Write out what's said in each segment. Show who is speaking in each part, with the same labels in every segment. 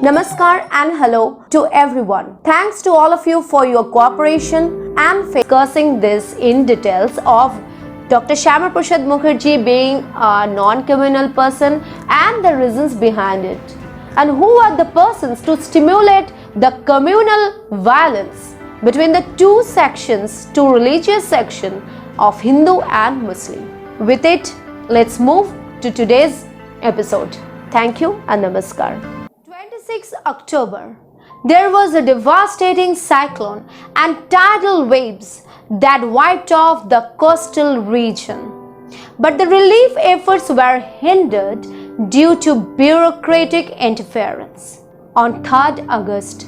Speaker 1: Namaskar and hello to everyone. Thanks to all of you for your cooperation and discussing this in details of Dr. Shyama Prasad Mukherjee being a non-communal person and the reasons behind it. And who are the persons to stimulate the communal violence between the two sections, two religious sections of Hindu and Muslim. With it, let's move to today's episode. Thank you and Namaskar. 26 October, there was a devastating cyclone and tidal waves that wiped off the coastal region. But the relief efforts were hindered due to bureaucratic interference. On 3rd August,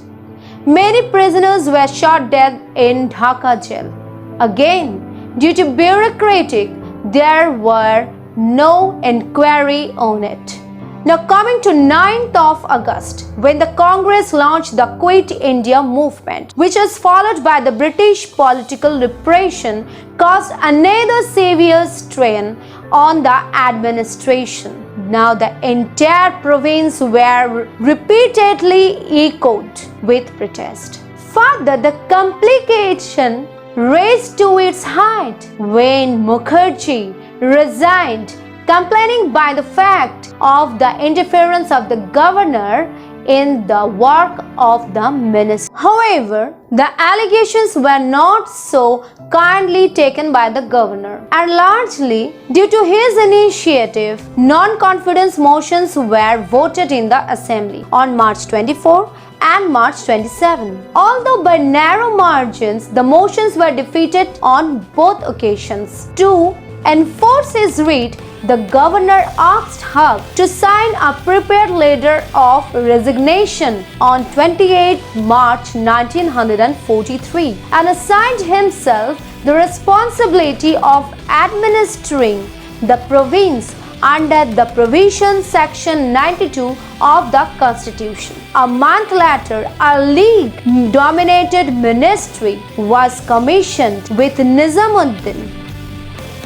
Speaker 1: many prisoners were shot dead in Dhaka jail. Again, due to bureaucratic, there were no inquiry on it. Now coming to 9th of August, when the Congress launched the Quit India movement, which was followed by the British political repression, caused another severe strain on the administration. Now the entire province were repeatedly echoed with protest. Further, the complication raised to its height when Mukherjee resigned, complaining by the fact of the interference of the governor in the work of the minister. However, the allegations were not so kindly taken by the governor, and largely due to his initiative, non-confidence motions were voted in the assembly on March 24 and March 27. Although by narrow margins, the motions were defeated on both occasions. To enforce his writ, the governor asked Haq to sign a prepared letter of resignation on 28 March 1943 and assigned himself the responsibility of administering the province under the provision section 92 of the constitution. A month later, a League-dominated ministry was commissioned with Nizamuddin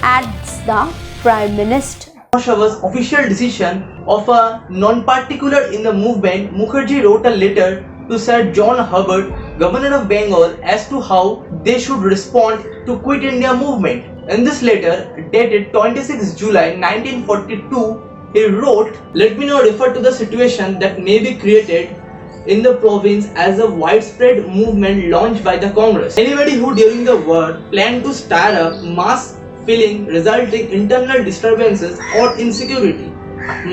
Speaker 1: as the Prime Minister.
Speaker 2: Mahasabha's official decision of a non-particular in the movement, Mukherjee wrote a letter to Sir John Hubbard, Governor of Bengal, as to how they should respond to Quit India movement. In this letter, dated 26 July 1942, he wrote, "Let me now refer to the situation that may be created in the province as a widespread movement launched by the Congress. Anybody who during the war planned to stir up mass feeling resulting internal disturbances or insecurity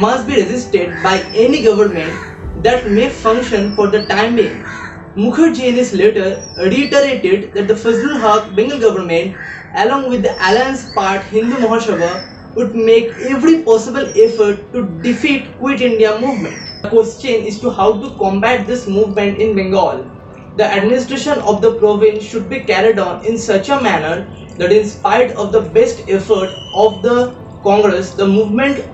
Speaker 2: must be resisted by any government that may function for the time being." Mukherjee in his letter reiterated that the Fazlul Haq Bengal government, along with the alliance part Hindu Mahasabha, would make every possible effort to defeat Quit India movement. The question is to how to combat this movement in Bengal. The administration of the province should be carried on in such a manner that in spite of the best effort of the Congress, the movement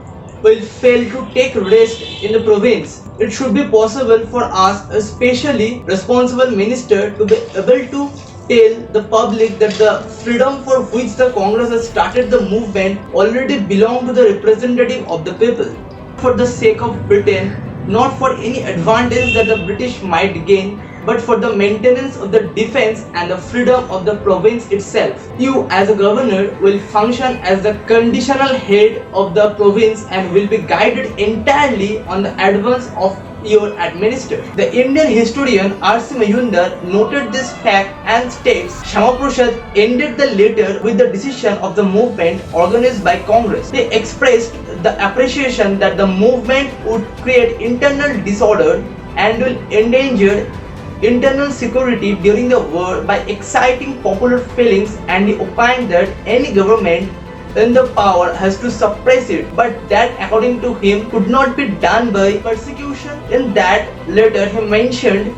Speaker 2: will fail to take rest in the province. It should be possible for us, especially responsible minister, to be able to tell the public that the freedom for which the Congress has started the movement already belong to the representative of the people. For the sake of Britain, not for any advantage that the British might gain, but for the maintenance of the defense and the freedom of the province itself. You as a governor will function as the conditional head of the province and will be guided entirely on the advance of your administrator. The Indian historian R.C. Majumdar noted this fact and states, Shyama Prasad ended the letter with the decision of the movement organized by Congress. They expressed the appreciation that the movement would create internal disorder and will endanger internal security during the war by exciting popular feelings, and he opined that any government in the power has to suppress it, but that according to him could not be done by persecution. In that letter he mentioned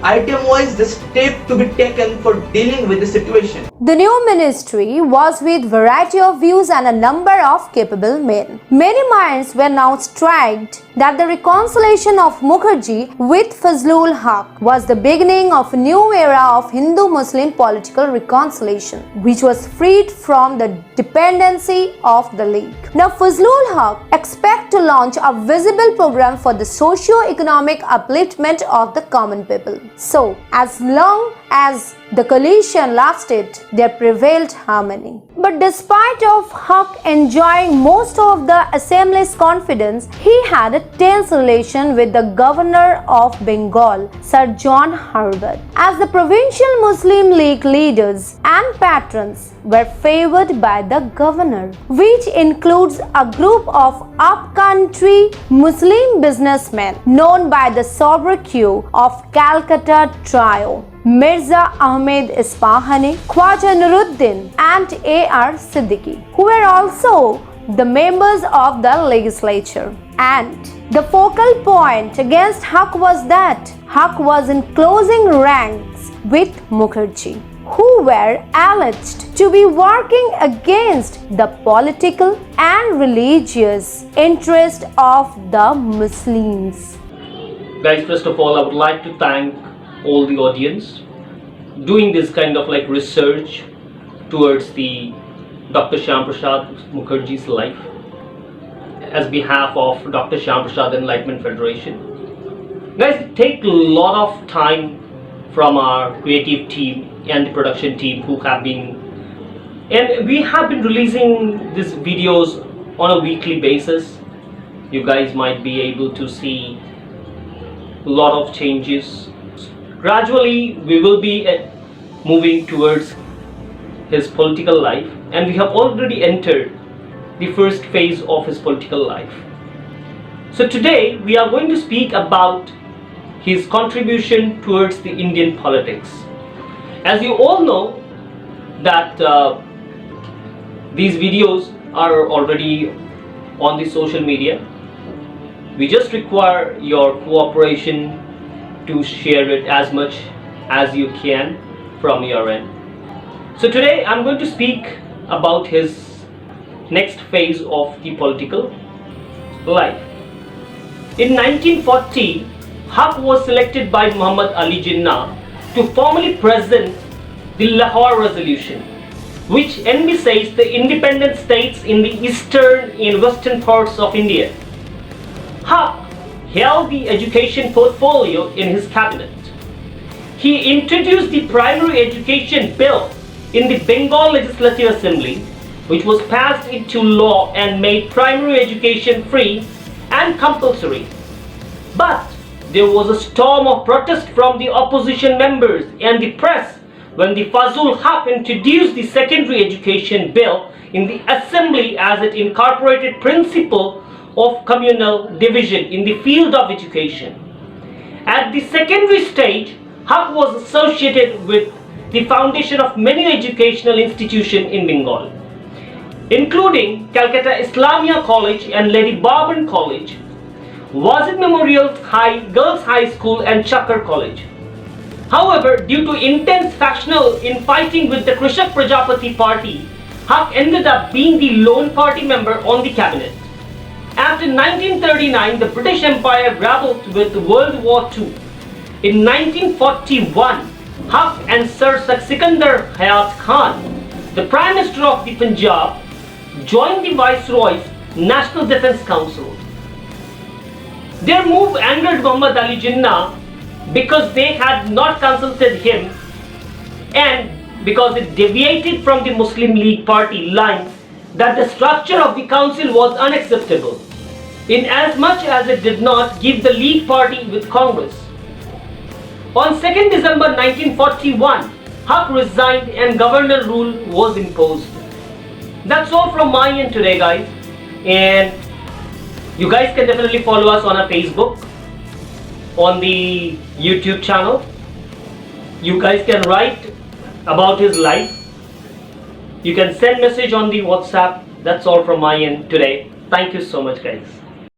Speaker 2: item-wise the step to be taken for dealing with the situation.
Speaker 1: The new ministry was with variety of views and a number of capable men. Many minds were now striked that the reconciliation of Mukherjee with Fazlul Haq was the beginning of a new era of Hindu-Muslim political reconciliation, which was freed from the dependency of the League. Now Fazlul Haq expect to launch a visible program for the socio-economic upliftment of the common people. So, as long as the coalition lasted, there prevailed harmony. But despite of Haq enjoying most of the assembly's confidence, he had a tense relation with the governor of Bengal, Sir John Harvard, as the provincial Muslim League leaders and patrons were favored by the governor, which includes a group of upcountry Muslim businessmen known by the sobriquet of Calcutta Trio: Mirza Ahmed Isfahani, Khwaja Nuruddin and A.R. Siddiqui, who were also the members of the legislature. And the focal point against Haq was that Haq was in closing ranks with Mukherjee, who were alleged to be working against the political and religious interest of the Muslims.
Speaker 3: Guys, first of all, I would like to thank all the audience doing this kind of like research towards the Dr. Shyam Prasad Mukherjee's life as behalf of Dr. Shyam Prasad Enlightenment Federation. Guys, it take a lot of time from our creative team and the production team who have been, and we have been releasing these videos on a weekly basis. You guys might be able to see a lot of changes. Gradually we will be moving towards his political life, and we have already entered the first phase of his political life. So today we are going to speak about his contribution towards the Indian politics. As you all know that these videos are already on the social media. We just require your cooperation to share it as much as you can from your end. So today I'm going to speak about his next phase of the political life. In 1940, Haq was selected by Muhammad Ali Jinnah to formally present the Lahore Resolution, which envisaged the independent states in the eastern and western parts of India. Haq held the education portfolio in his cabinet. He introduced the primary education bill in the Bengal Legislative Assembly, which was passed into law and made primary education free and compulsory. But there was a storm of protest from the opposition members and the press when the Fazlul Haq introduced the secondary education bill in the assembly, as it incorporated principle of communal division in the field of education. At the secondary stage, Haq was associated with the foundation of many educational institutions in Bengal, including Calcutta Islamia College and Lady Bourbon College, Wazid Memorial Girls High School and Chakar College. However, due to intense factional infighting with the Krishak Prajapati party, Haq ended up being the lone party member on the cabinet. After 1939, the British Empire grappled with World War II. In 1941, Haq and Sir Sikandar Hayat Khan, the Prime Minister of the Punjab, joined the Viceroy's National Defence Council. Their move angered Muhammad Ali Jinnah because they had not consulted him and because it deviated from the Muslim League party line that the structure of the council was unacceptable, in as much as it did not give the League party with Congress. On 2nd December 1941, Haq resigned and governor rule was imposed. That's all from my end today, guys, and you guys can definitely follow us on our Facebook, on the YouTube channel. You guys can write about his life. You can send message on the WhatsApp. That's all from my end today. Thank you so much, guys.